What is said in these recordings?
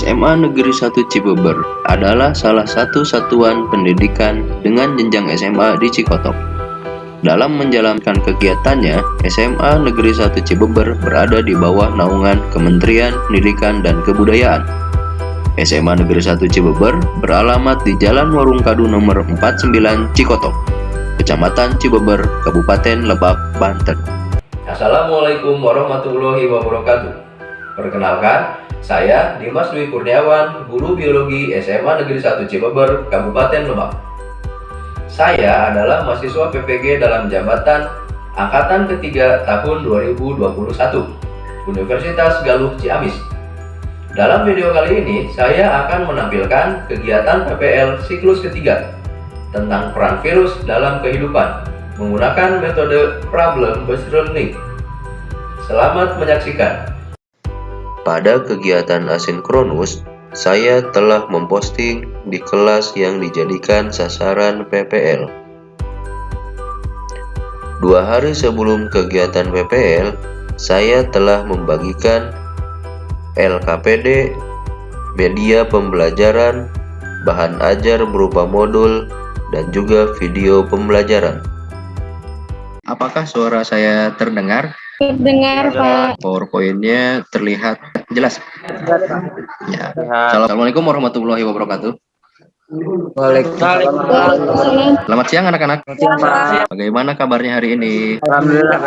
SMA Negeri 1 Cibeber adalah salah satu satuan pendidikan dengan jenjang SMA di Cikotok. Dalam menjalankan kegiatannya, SMA Negeri 1 Cibeber berada di bawah naungan Kementerian Pendidikan dan Kebudayaan. SMA Negeri 1 Cibeber beralamat di Jalan Warung Kadu nomor 49 Cikotok, Kecamatan Cibeber, Kabupaten Lebak, Banten. Assalamualaikum warahmatullahi wabarakatuh. Perkenalkan, saya Dimas Dwi Kurniawan, Guru Biologi SMA Negeri 1 Cibeber, Kabupaten Lebak. Saya adalah mahasiswa PPG dalam jabatan Angkatan Ketiga tahun 2021, Universitas Galuh Ciamis. Dalam video kali ini, saya akan menampilkan kegiatan PPL siklus ketiga tentang peran virus dalam kehidupan menggunakan metode problem based learning. Selamat menyaksikan. Pada kegiatan asinkronus, saya telah memposting di kelas yang dijadikan sasaran PPL. 2 hari sebelum kegiatan PPL, saya telah membagikan LKPD, media pembelajaran, bahan ajar berupa modul, dan juga video pembelajaran. Apakah suara saya terdengar? Terdengar, Pak. PowerPoint-nya terlihat jelas. Ya. Assalamualaikum warahmatullahi wabarakatuh. Waalaikumsalam. Selamat siang anak-anak. Bagaimana kabarnya hari ini? Alhamdulillah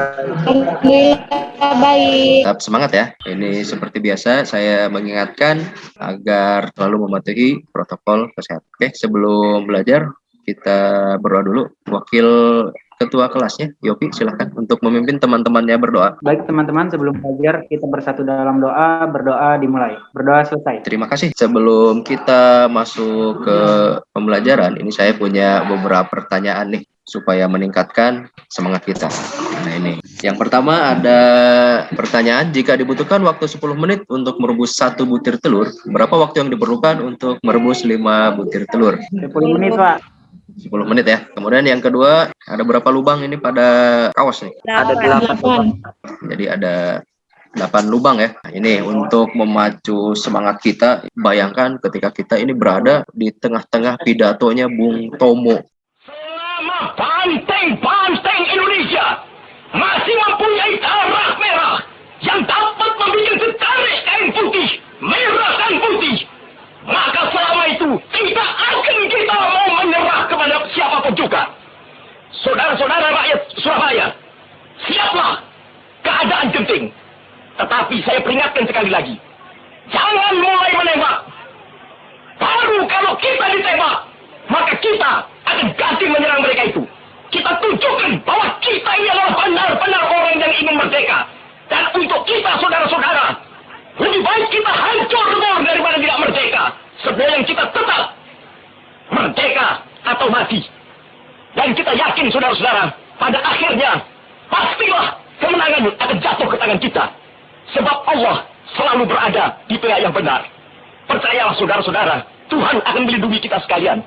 baik. Tetap semangat ya. Ini seperti biasa saya mengingatkan agar selalu mematuhi protokol kesehatan. Oke, sebelum belajar kita berdoa dulu. Wakil Ketua kelasnya, Yopi, silahkan untuk memimpin teman-temannya berdoa. Baik teman-teman, sebelum belajar kita bersatu dalam doa, berdoa dimulai, berdoa selesai. Terima kasih. Sebelum kita masuk ke pembelajaran, ini saya punya beberapa pertanyaan nih supaya meningkatkan semangat kita. Nah ini, yang pertama ada pertanyaan, jika dibutuhkan waktu 10 menit untuk merebus 1 butir telur, berapa waktu yang diperlukan untuk merebus 5 butir telur? 10 menit, Pak. 10 menit ya. Kemudian yang kedua, ada berapa lubang ini pada kaos nih? Ada 8 lubang. Jadi ada 8 lubang ya. Nah, ini untuk memacu semangat kita. Bayangkan ketika kita ini berada di tengah-tengah pidatonya Bung Tomo. Selama banteng-banteng Indonesia masih mempunyai darah merah yang dapat membuat setarik kain putih, merah dan putih, maka selama itu tidak akan kita mau menyerah kepada siapapun juga. Saudara-saudara rakyat Surabaya, siaplah, keadaan genting. Tetapi saya peringatkan sekali lagi, jangan mulai menembak. Baru kalau kita ditembak, maka kita akan ganti menyerang mereka itu. Kita tunjukkan bahwa kita ini adalah benar-benar orang yang ingin merdeka. Dan untuk kita, saudara-saudara, lebih baik kita hancur lebur daripada tidak merdeka. Sebelum kita tetap merdeka atau mati. Dan kita yakin, saudara-saudara, pada akhirnya pastilah kemenangan akan jatuh ke tangan kita. Sebab Allah selalu berada di pihak yang benar. Percayalah, saudara-saudara, Tuhan akan melindungi kita sekalian.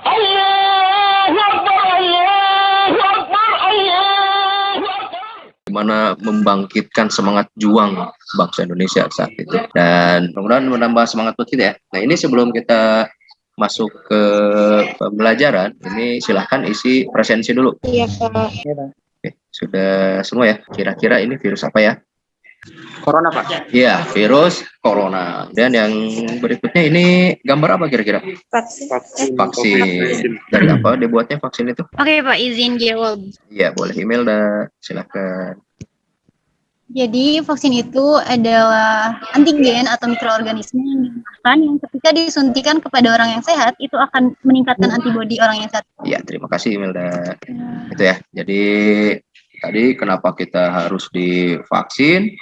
Allahu Akbar, Allahu Akbar, Allahu Akbar. Gimana membangkitkan semangat juang bangsa Indonesia saat itu. Dan mudah-mudahan menambah semangat buat kita ya. Nah ini sebelum kita masuk ke pembelajaran, ini silahkan isi presensi dulu. Iya, Pak. Oke, sudah semua ya? Kira-kira ini virus apa ya? Corona, Pak. Iya, virus corona. Dan yang berikutnya ini gambar apa kira-kira? Vaksin. Vaksin. Dari apa dibuatnya vaksin itu? Oke, Pak, izin jawab. Iya, boleh email dah. Silahkan. Jadi, vaksin itu adalah antigen atau mikroorganisme yang digunakan yang ketika disuntikan kepada orang yang sehat, itu akan meningkatkan antibodi orang yang sehat. Iya, terima kasih Imelda. Itu ya. Jadi tadi kenapa kita harus divaksin?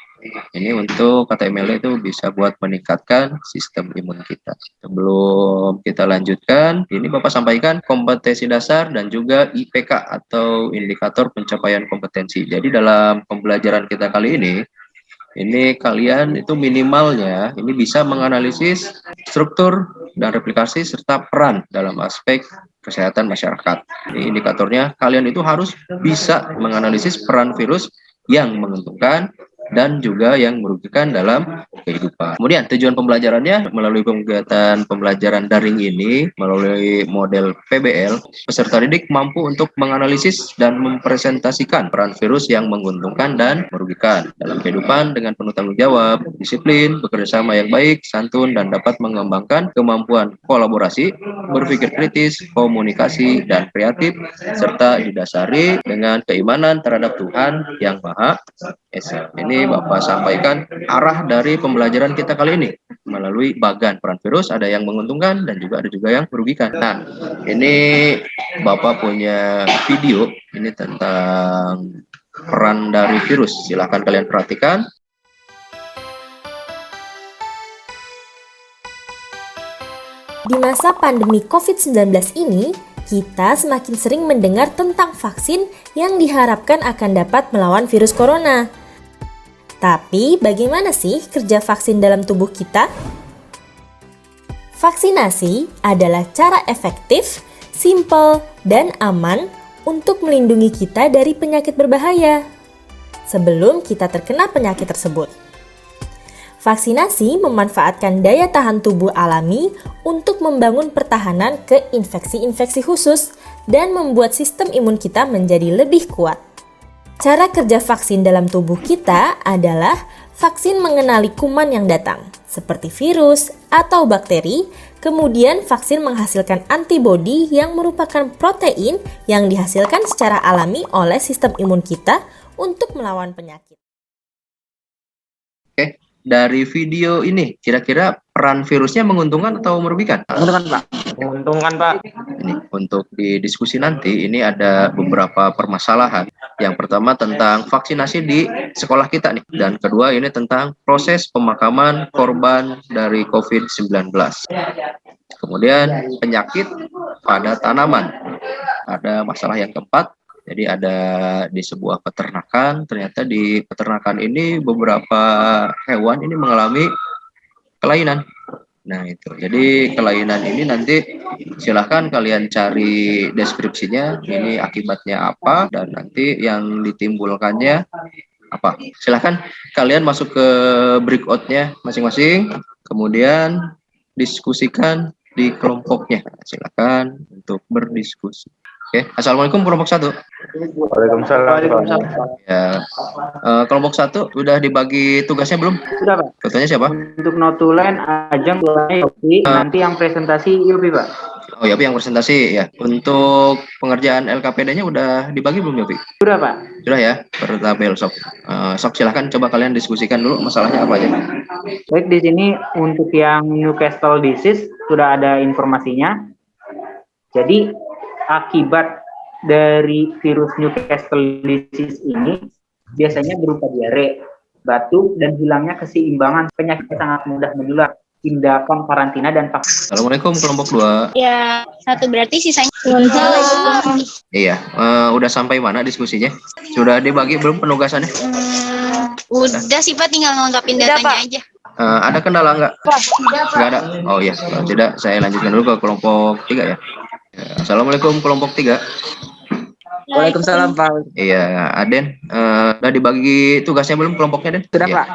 Ini untuk kata Imelda itu bisa buat meningkatkan sistem imun kita. Sebelum kita lanjutkan, ini Bapak sampaikan kompetensi dasar dan juga IPK atau indikator pencapaian kompetensi. Jadi dalam pembelajaran kita kali ini kalian itu minimalnya ini bisa menganalisis struktur dan replikasi serta peran dalam aspek kesehatan masyarakat. Ini indikatornya kalian itu harus bisa menganalisis peran virus yang menguntungkan, dan juga yang merugikan dalam kehidupan. Kemudian tujuan pembelajarannya melalui kegiatan pembelajaran daring ini melalui model PBL, peserta didik mampu untuk menganalisis dan mempresentasikan peran virus yang menguntungkan dan merugikan dalam kehidupan dengan penuh tanggung jawab, disiplin, bekerja sama yang baik, santun, dan dapat mengembangkan kemampuan kolaborasi, berpikir kritis, komunikasi, dan kreatif, serta didasari dengan keimanan terhadap Tuhan yang Maha Esa. Ini Bapak sampaikan arah dari pembelajaran kita kali ini melalui bagan peran virus, ada yang menguntungkan dan juga ada juga yang merugikan. Nah, ini Bapak punya video ini tentang peran dari virus. Silahkan kalian perhatikan. Di masa pandemi COVID-19 ini, kita semakin sering mendengar tentang vaksin yang diharapkan akan dapat melawan virus corona. Tapi, bagaimana sih kerja vaksin dalam tubuh kita? Vaksinasi adalah cara efektif, simpel, dan aman untuk melindungi kita dari penyakit berbahaya sebelum kita terkena penyakit tersebut. Vaksinasi memanfaatkan daya tahan tubuh alami untuk membangun pertahanan ke infeksi-infeksi khusus dan membuat sistem imun kita menjadi lebih kuat. Cara kerja vaksin dalam tubuh kita adalah vaksin mengenali kuman yang datang, seperti virus atau bakteri, kemudian vaksin menghasilkan antibodi yang merupakan protein yang dihasilkan secara alami oleh sistem imun kita untuk melawan penyakit. Oke. Dari video ini, kira-kira peran virusnya menguntungkan atau merugikan? Menguntungkan, Pak. Menguntungkan, Pak. Ini untuk di diskusi nanti, ini ada beberapa permasalahan. Yang pertama tentang vaksinasi di sekolah kita nih. Dan kedua ini tentang proses pemakaman korban dari COVID-19. Kemudian penyakit pada tanaman. Ada masalah yang keempat. Jadi ada di sebuah peternakan, ternyata di peternakan ini beberapa hewan ini mengalami kelainan. Nah itu, jadi kelainan ini nanti silahkan kalian cari deskripsinya, ini akibatnya apa, dan nanti yang ditimbulkannya apa. Silahkan kalian masuk ke breakout-nya masing-masing, kemudian diskusikan di kelompoknya. Silahkan untuk berdiskusi. Oke, Assalamualaikum kelompok 1. Waalaikumsalam. Ya, kelompok 1 udah dibagi tugasnya belum? Sudah, Pak. Ketuanya siapa? Untuk notulen, Ajeng, Yopi, nanti yang presentasi Yopi, Pak. Oh, Yopi yang presentasi ya. Untuk pengerjaan LKPD-nya udah dibagi belum, Yopi? Sudah, Pak. Sudah ya, per tabel sok. Sok silahkan coba kalian diskusikan dulu masalahnya apa aja. Baik, di sini untuk yang Newcastle disease sudah ada informasinya. Jadi akibat dari virus Newcastle disease ini biasanya berupa diare, batuk, dan hilangnya keseimbangan. Penyakit sangat mudah menular. Tindakan karantina dan vaksin. Assalamualaikum kelompok 2. Ya, satu berarti sisanya. Iya, udah sampai mana diskusinya? Sudah dibagi belum penugasannya? Udah sih Pak, tinggal ngelengkapin datanya aja. Ada kendala nggak? Nggak ada. Oh iya, kalau tidak saya lanjutkan dulu ke kelompok 3 ya. Assalamualaikum kelompok 3. Waalaikumsalam, Pak. Iya, Aden, udah dibagi tugasnya belum kelompoknya, Den? Sudah, Ya. Pak.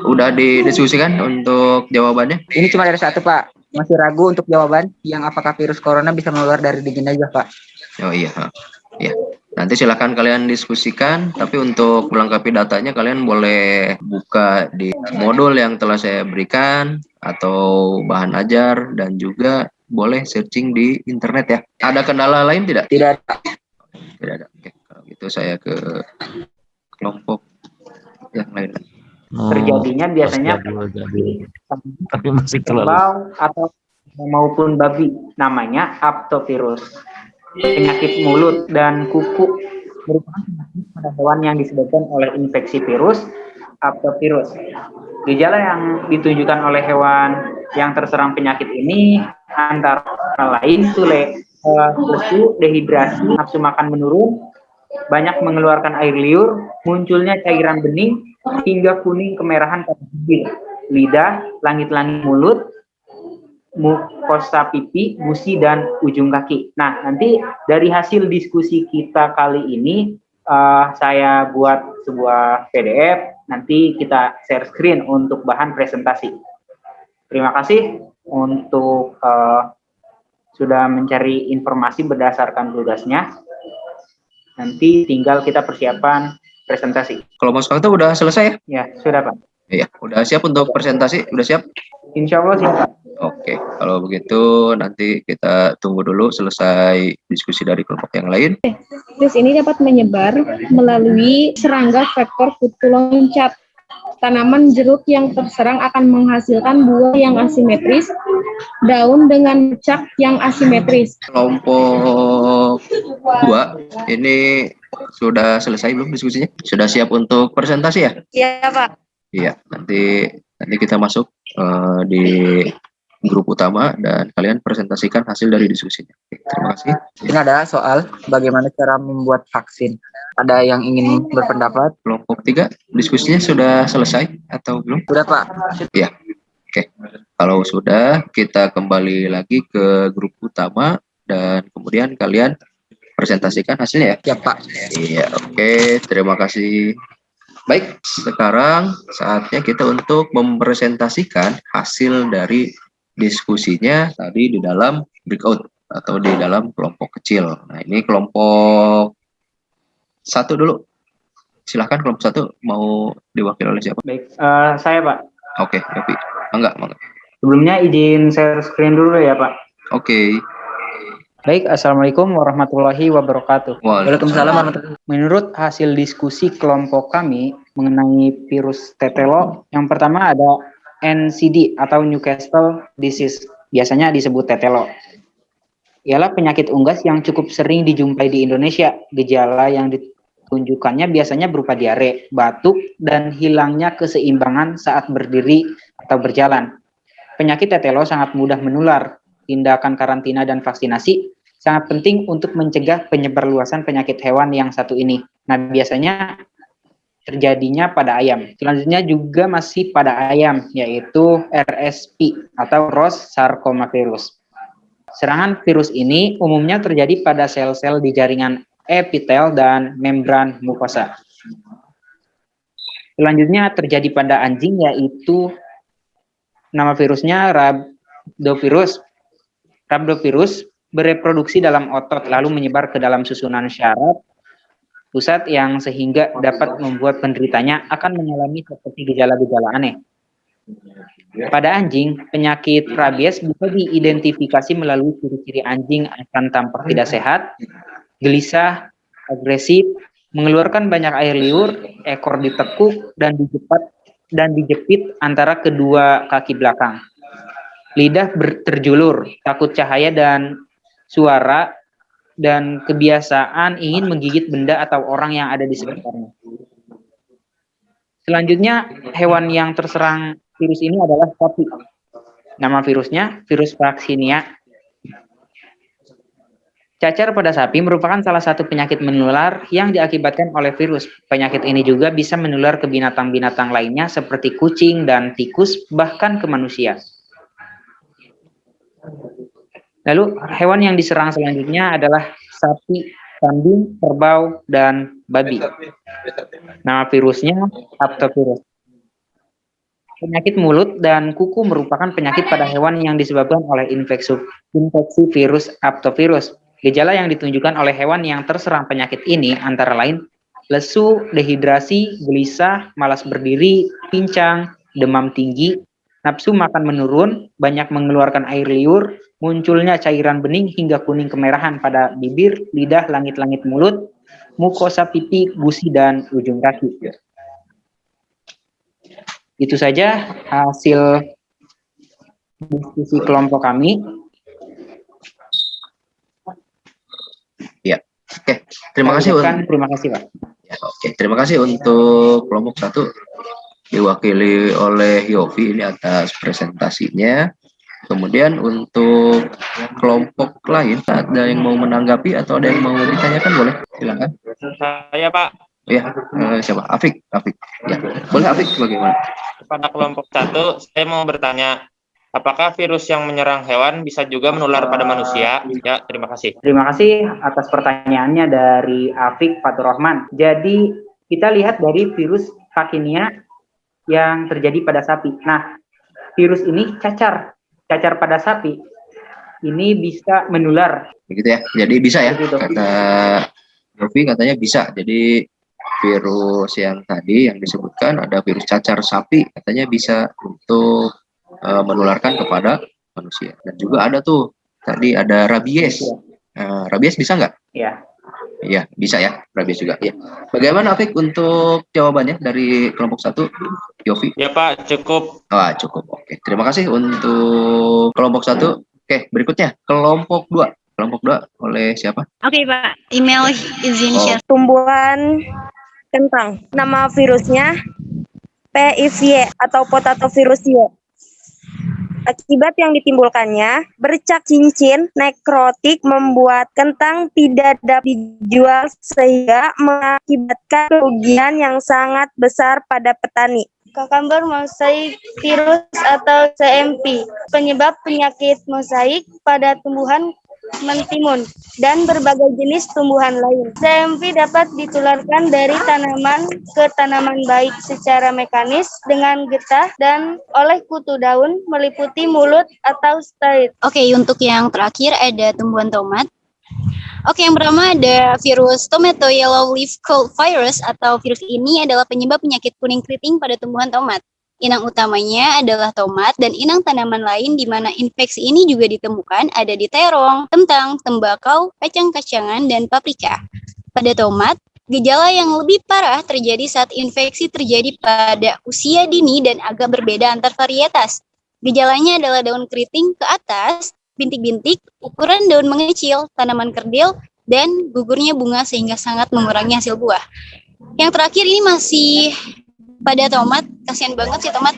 Udah didiskusikan untuk jawabannya? Ini cuma ada satu, Pak. Masih ragu untuk jawaban yang apakah virus corona bisa menular dari jenazah, Pak. Oh iya, ya. Nanti silakan kalian diskusikan, tapi untuk melengkapi datanya kalian boleh buka di modul yang telah saya berikan atau bahan ajar, dan juga boleh searching di internet ya. Ada kendala lain tidak? Tidak ada. Tidak ada. Oke, kalau gitu saya ke kelompok yang lain. Terjadinya biasanya tapi masih terlalu kerbau atau maupun babi, namanya aptovirus. Penyakit mulut dan kuku merupakan penyakit pada hewan yang disebabkan oleh infeksi virus aptovirus. Gejala yang ditunjukkan oleh hewan yang terserang penyakit ini antara lain lesu, dehidrasi, nafsu makan menurun, banyak mengeluarkan air liur, munculnya cairan bening, hingga kuning kemerahan pada bibir, lidah, langit-langit mulut, mukosa pipi, gusi, dan ujung kaki. Nah, nanti dari hasil diskusi kita kali ini, saya buat sebuah PDF, nanti kita share screen untuk bahan presentasi. Terima kasih untuk sudah mencari informasi berdasarkan tugasnya. Nanti tinggal kita persiapan presentasi. Kalau Mas Fakta udah selesai ya? Ya, sudah Pak. Iya, udah siap untuk presentasi? Udah siap? Insya Allah siap Pak. Oke, kalau begitu nanti kita tunggu dulu selesai diskusi dari kelompok yang lain. Virus ini dapat menyebar melalui serangga vektor kutu loncat. Tanaman jeruk yang terserang akan menghasilkan buah yang asimetris, daun dengan bercak yang asimetris. Kelompok 2 ini sudah selesai belum diskusinya? Sudah siap untuk presentasi ya? Iya, Pak. Iya, nanti kita masuk di grup utama dan kalian presentasikan hasil dari diskusinya. Oke, terima kasih. Ini ada soal bagaimana cara membuat vaksin. Ada yang ingin berpendapat? Kelompok 3 diskusinya sudah selesai atau belum? Sudah Pak. Iya. Oke. Kalau sudah, kita kembali lagi ke grup utama dan kemudian kalian presentasikan hasilnya ya? Ya Pak. Iya, oke. Terima kasih. Baik, sekarang saatnya kita untuk mempresentasikan hasil dari diskusinya tadi di dalam breakout atau di dalam kelompok kecil. Nah, ini kelompok 1 dulu. Silahkan kelompok 1 mau diwakili oleh siapa? Baik, saya Pak. Oke, Yopi. Mangga. Sebelumnya izin share screen dulu ya Pak. Oke. Baik, Assalamualaikum warahmatullahi wabarakatuh. Waalaikumsalam warahmatullahi. Menurut hasil diskusi kelompok kami mengenai virus tetelo, yang pertama ada NCD atau Newcastle disease, biasanya disebut tetelo. Ialah penyakit unggas yang cukup sering dijumpai di Indonesia. Gejala yang ditunjukkannya biasanya berupa diare, batuk, dan hilangnya keseimbangan saat berdiri atau berjalan. Penyakit tetelo sangat mudah menular. Tindakan karantina dan vaksinasi sangat penting untuk mencegah penyebarluasan penyakit hewan yang satu ini. Nah, biasanya terjadinya pada ayam. Selanjutnya juga masih pada ayam, yaitu RSV atau Ross Sarcoma virus. Serangan virus ini umumnya terjadi pada sel-sel di jaringan epitel dan membran mukosa. Selanjutnya terjadi pada anjing, yaitu nama virusnya Rhabdovirus. Rhabdovirus bereproduksi dalam otot lalu menyebar ke dalam susunan syaraf pusat yang sehingga dapat membuat penderitanya akan mengalami seperti gejala-gejala aneh. Pada anjing, penyakit rabies bisa diidentifikasi melalui ciri-ciri anjing akan tampak tidak sehat, gelisah, agresif, mengeluarkan banyak air liur, ekor ditekuk dan dijepit antara kedua kaki belakang. Lidah terjulur, takut cahaya dan suara, dan kebiasaan ingin menggigit benda atau orang yang ada di sekitarnya. Selanjutnya, hewan yang terserang virus ini adalah sapi. Nama virusnya virus Vaccinia. Cacar pada sapi merupakan salah satu penyakit menular yang diakibatkan oleh virus. Penyakit ini juga bisa menular ke binatang-binatang lainnya seperti kucing dan tikus, bahkan ke manusia. Lalu hewan yang diserang selanjutnya adalah sapi, kambing, kerbau, dan babi. Nama virusnya aptovirus. Penyakit mulut dan kuku merupakan penyakit pada hewan yang disebabkan oleh infeksi virus aptovirus. Gejala yang ditunjukkan oleh hewan yang terserang penyakit ini antara lain lesu, dehidrasi, gelisah, malas berdiri, pincang, demam tinggi, nafsu makan menurun, banyak mengeluarkan air liur, munculnya cairan bening hingga kuning kemerahan pada bibir, lidah, langit-langit mulut, mukosa pipi, gusi, dan ujung kaki. Itu saja hasil diskusi kelompok kami. Ya, oke. Terima kasih. Terima kasih, Pak. Ya, oke, terima kasih untuk kelompok 1 diwakili oleh Yofi ini atas presentasinya. Kemudian untuk kelompok lain, ada yang mau menanggapi atau ada yang mau ditanyakan, boleh silakan. Saya Pak. Ya, siapa? Afik. Ya, boleh Afik, bagaimana? Pada kelompok 1, saya mau bertanya, Apakah virus yang menyerang hewan bisa juga menular pada manusia? Ya, terima kasih. Terima kasih atas pertanyaannya dari Afik Fatur Rahman. Jadi kita lihat dari virus Vaccinia yang terjadi pada sapi. Nah, virus ini cacar pada sapi. Ini bisa menular. Begitu ya. Jadi bisa ya. Begitu. Kata Yofi katanya bisa. Jadi virus yang tadi yang disebutkan ada virus cacar sapi katanya bisa untuk menularkan kepada manusia. Dan juga ada tuh tadi ada rabies. Rabies bisa nggak? Ya. Iya, bisa ya. Rabies juga. Ya. Bagaimana Afik untuk jawabannya dari kelompok 1, Yofi? Ya Pak, cukup. Cukup. Oke, terima kasih untuk kelompok 1. Oke, berikutnya kelompok 2. Kelompok 2 oleh siapa? Oke, Pak. Email izin share. Tumbuhan kentang. Nama virusnya PIV atau potato virus Y. Akibat yang ditimbulkannya, bercak cincin nekrotik membuat kentang tidak dapat dijual sehingga mengakibatkan kerugian yang sangat besar pada petani. Cucumber mosaic virus atau CMV, penyebab penyakit mosaik pada tumbuhan mentimun dan berbagai jenis tumbuhan lain. CMV dapat ditularkan dari tanaman ke tanaman baik secara mekanis dengan getah dan oleh kutu daun meliputi mulut atau stait. Oke, untuk yang terakhir ada tumbuhan tomat. Oke, yang pertama ada virus Tomato Yellow Leaf Curl Virus atau virus ini adalah penyebab penyakit kuning keriting pada tumbuhan tomat. Inang utamanya adalah tomat dan inang tanaman lain di mana infeksi ini juga ditemukan ada di terong, kentang, tembakau, kacang-kacangan, dan paprika. Pada tomat, gejala yang lebih parah terjadi saat infeksi terjadi pada usia dini dan agak berbeda antar varietas. Gejalanya adalah daun keriting ke atas, bintik-bintik, ukuran daun mengecil, tanaman kerdil, dan gugurnya bunga sehingga sangat mengurangi hasil buah. Yang terakhir ini masih pada tomat, kasihan banget sih tomat.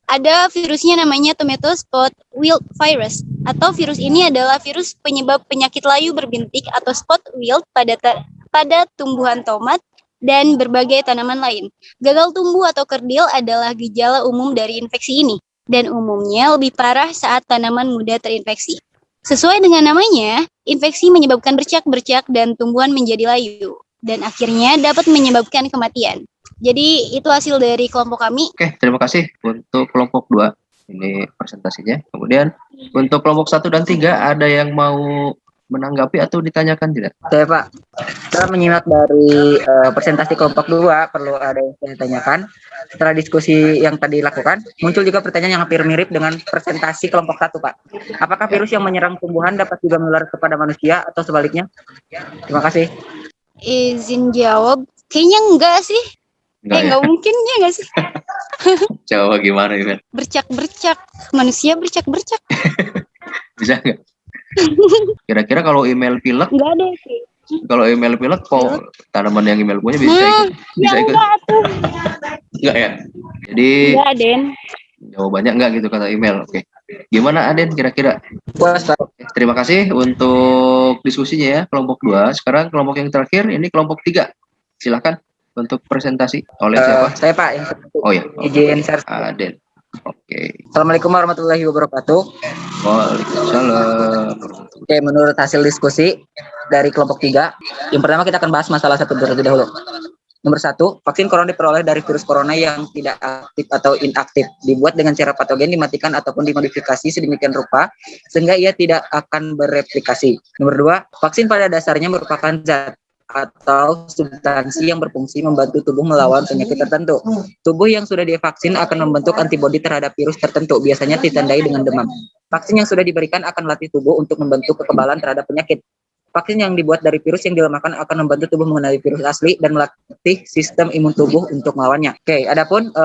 Ada virusnya namanya Tomato Spot Wilt Virus, atau virus ini adalah virus penyebab penyakit layu berbintik atau spot wilt pada tumbuhan tomat dan berbagai tanaman lain. Gagal tumbuh atau kerdil adalah gejala umum dari infeksi ini, dan umumnya lebih parah saat tanaman muda terinfeksi. Sesuai dengan namanya, infeksi menyebabkan bercak-bercak dan tumbuhan menjadi layu, dan akhirnya dapat menyebabkan kematian. Jadi itu hasil dari kelompok kami. Oke, terima kasih untuk kelompok 2. Ini presentasinya. Kemudian untuk kelompok 1 dan 3 ada yang mau menanggapi atau ditanyakan tidak? Saya Pak, setelah menyimak dari presentasi kelompok 2, perlu ada yang saya tanyakan. Setelah diskusi yang tadi dilakukan, muncul juga pertanyaan yang hampir mirip dengan presentasi kelompok 1, Pak. Apakah virus yang menyerang tumbuhan dapat juga menular kepada manusia atau sebaliknya? Terima kasih. Izin jawab, kayaknya enggak sih. Enggak mungkin ya enggak sih? Coba gimana Iman? Bercak-bercak, manusia bercak-bercak. Bisa nggak? Kira-kira kalau email pilek? Enggak ada sih. Kalau email pilek kok tanaman yang email punya bisa ikut? Bisa ikut? Enggak ya? Jadi enggak, Den. Jawabannya enggak gitu kata email. Oke. Gimana Aden kira-kira? Puas, Pak. Terima kasih untuk diskusinya ya kelompok 2. Sekarang kelompok yang terakhir ini kelompok 3. Silakan untuk presentasi oleh siapa? Saya Pak. Yang oh ya. Izin share. Aden. Oke. Assalamualaikum warahmatullahi wabarakatuh. Waalaikumsalam. Oke, menurut hasil diskusi dari kelompok 3, yang pertama kita akan bahas masalah satu terlebih dahulu. Nomor 1, vaksin corona diperoleh dari virus corona yang tidak aktif atau inaktif, dibuat dengan cara patogen, dimatikan ataupun dimodifikasi sedemikian rupa sehingga ia tidak akan bereplikasi. Nomor 2, vaksin pada dasarnya merupakan zat atau substansi yang berfungsi membantu tubuh melawan penyakit tertentu. Tubuh yang sudah divaksin akan membentuk antibodi terhadap virus tertentu, biasanya ditandai dengan demam. Vaksin yang sudah diberikan akan melatih tubuh untuk membentuk kekebalan terhadap penyakit. Vaksin yang dibuat dari virus yang dilemahkan akan membantu tubuh mengenali virus asli dan melatih sistem imun tubuh untuk melawannya. Oke, adapun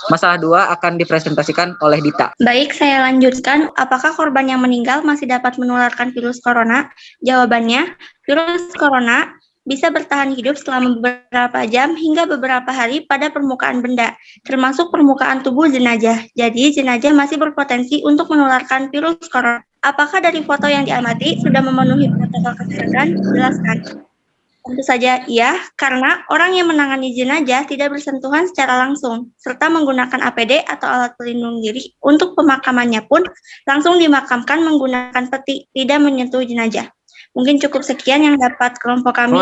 masalah 2 akan dipresentasikan oleh Dita. Baik, saya lanjutkan. Apakah korban yang meninggal masih dapat menularkan virus corona? Jawabannya, virus corona bisa bertahan hidup selama beberapa jam hingga beberapa hari pada permukaan benda, termasuk permukaan tubuh jenazah. Jadi, jenazah masih berpotensi untuk menularkan virus corona. Apakah dari foto yang diamati sudah memenuhi protokol kesehatan? Jelaskan. Tentu saja iya, karena orang yang menangani jenazah tidak bersentuhan secara langsung, serta menggunakan APD atau alat pelindung diri. Untuk pemakamannya pun langsung dimakamkan menggunakan peti, tidak menyentuh jenazah. Mungkin cukup sekian yang dapat kelompok kami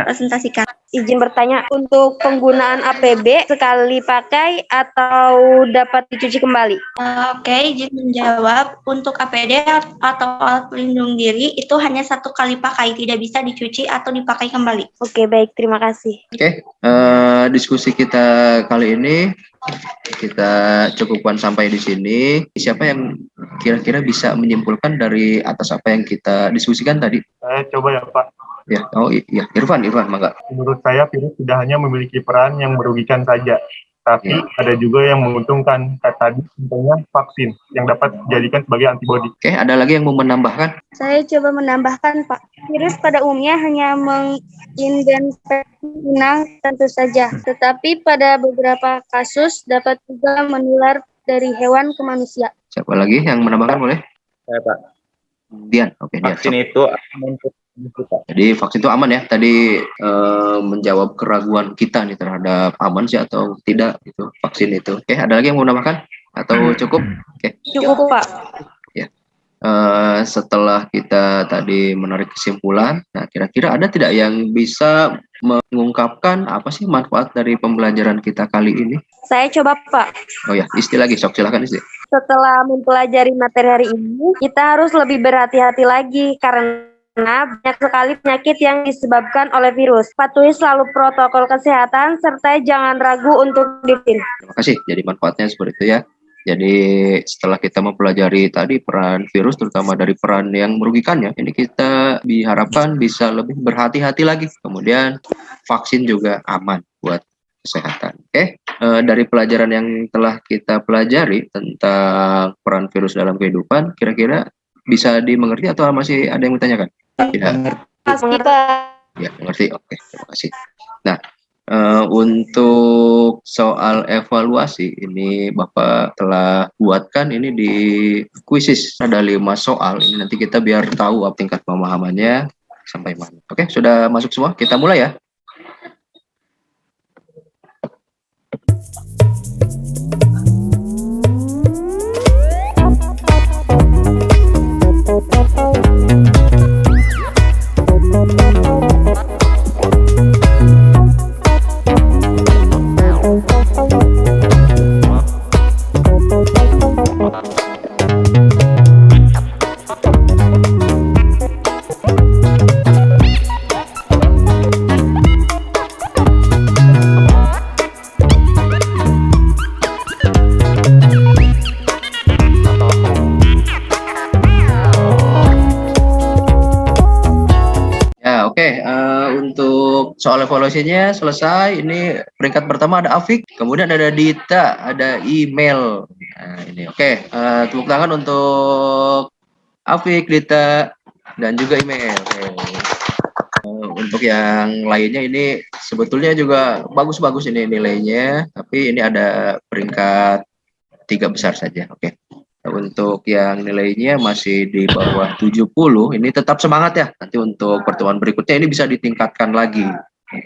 presentasikan. Izin bertanya, untuk penggunaan APB sekali pakai atau dapat dicuci kembali? Oke, izin menjawab. Untuk APD atau alat pelindung diri itu hanya satu kali pakai, tidak bisa dicuci atau dipakai kembali. Oke, baik. Terima kasih. Oke, diskusi kita kali ini kita cukupkan sampai di sini. Siapa yang kira-kira bisa menyimpulkan dari atas apa yang kita diskusikan tadi? Saya coba ya Pak. Ya, iya, Irfan, mangga. Menurut saya virus tidak hanya memiliki peran yang merugikan saja, tapi ada juga yang menguntungkan. Tadi contohnya vaksin yang dapat dijadikan sebagai antibodi. Oke, ada lagi yang mau menambahkan? Saya coba menambahkan, Pak. Virus pada umumnya hanya menginfeksi inang tentu saja, tetapi pada beberapa kasus dapat juga menular dari hewan ke manusia. Siapa lagi yang menambahkan, boleh? Saya Pak. Dian, oke. Vaksin itu aman untuk kita. Jadi vaksin itu aman ya. Tadi menjawab keraguan kita nih terhadap aman sih atau tidak itu vaksin itu. Oke, ada lagi yang mau menambahkan atau cukup? Oke. Cukup, Pak. Ya. Setelah kita tadi menarik kesimpulan, nah kira-kira ada tidak yang bisa mengungkapkan apa sih manfaat dari pembelajaran kita kali ini? Saya coba, Pak. Oh ya, Isti lagi, sok silakan Isti. Setelah mempelajari materi hari ini, kita harus lebih berhati-hati lagi karena banyak sekali penyakit yang disebabkan oleh virus. Patuhi selalu protokol kesehatan serta jangan ragu untuk divaksin. Terima kasih. Jadi manfaatnya seperti itu ya. Jadi setelah kita mempelajari tadi peran virus, terutama dari peran yang merugikannya, ini kita diharapkan bisa lebih berhati-hati lagi. Kemudian vaksin juga aman buat kesehatan. Oke, dari pelajaran yang telah kita pelajari tentang peran virus dalam kehidupan, kira-kira bisa dimengerti atau masih ada yang ditanyakan? Tidak. Ya, mengerti. Oke, terima kasih. Nah, untuk soal evaluasi ini Bapak telah buatkan ini di kuisis, ada 5 soal. Ini nanti kita biar tahu tingkat pemahamannya sampai mana. Oke, sudah masuk semua? Kita mulai ya. Untuk soal evaluasinya selesai. Ini peringkat pertama ada Afik, kemudian ada Dita, ada email. Nah, ini oke. Tepuk tangan untuk Afik, Dita, dan juga email. Untuk yang lainnya ini sebetulnya juga bagus-bagus ini nilainya, tapi ini ada peringkat 3 besar saja. Oke. Untuk yang nilainya masih di bawah 70, ini tetap semangat ya. Nanti untuk pertemuan berikutnya ini bisa ditingkatkan lagi.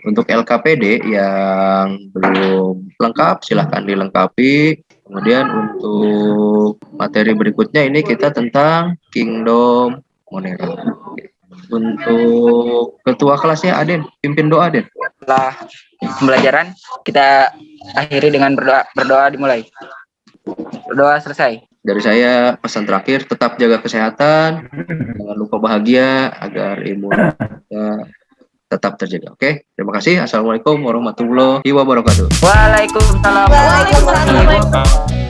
Untuk LKPD yang belum lengkap, silahkan dilengkapi. Kemudian untuk materi berikutnya ini kita tentang Kingdom Monera. Untuk ketua kelasnya Aden, pimpin doa Aden. Setelah pembelajaran, kita akhiri dengan berdoa. Berdoa dimulai. Berdoa selesai. Dari saya pesan terakhir, tetap jaga kesehatan, jangan lupa bahagia agar imun kita tetap terjaga. Oke, terima kasih. Assalamualaikum warahmatullahi wabarakatuh. Waalaikumsalam. Waalaikumsalam.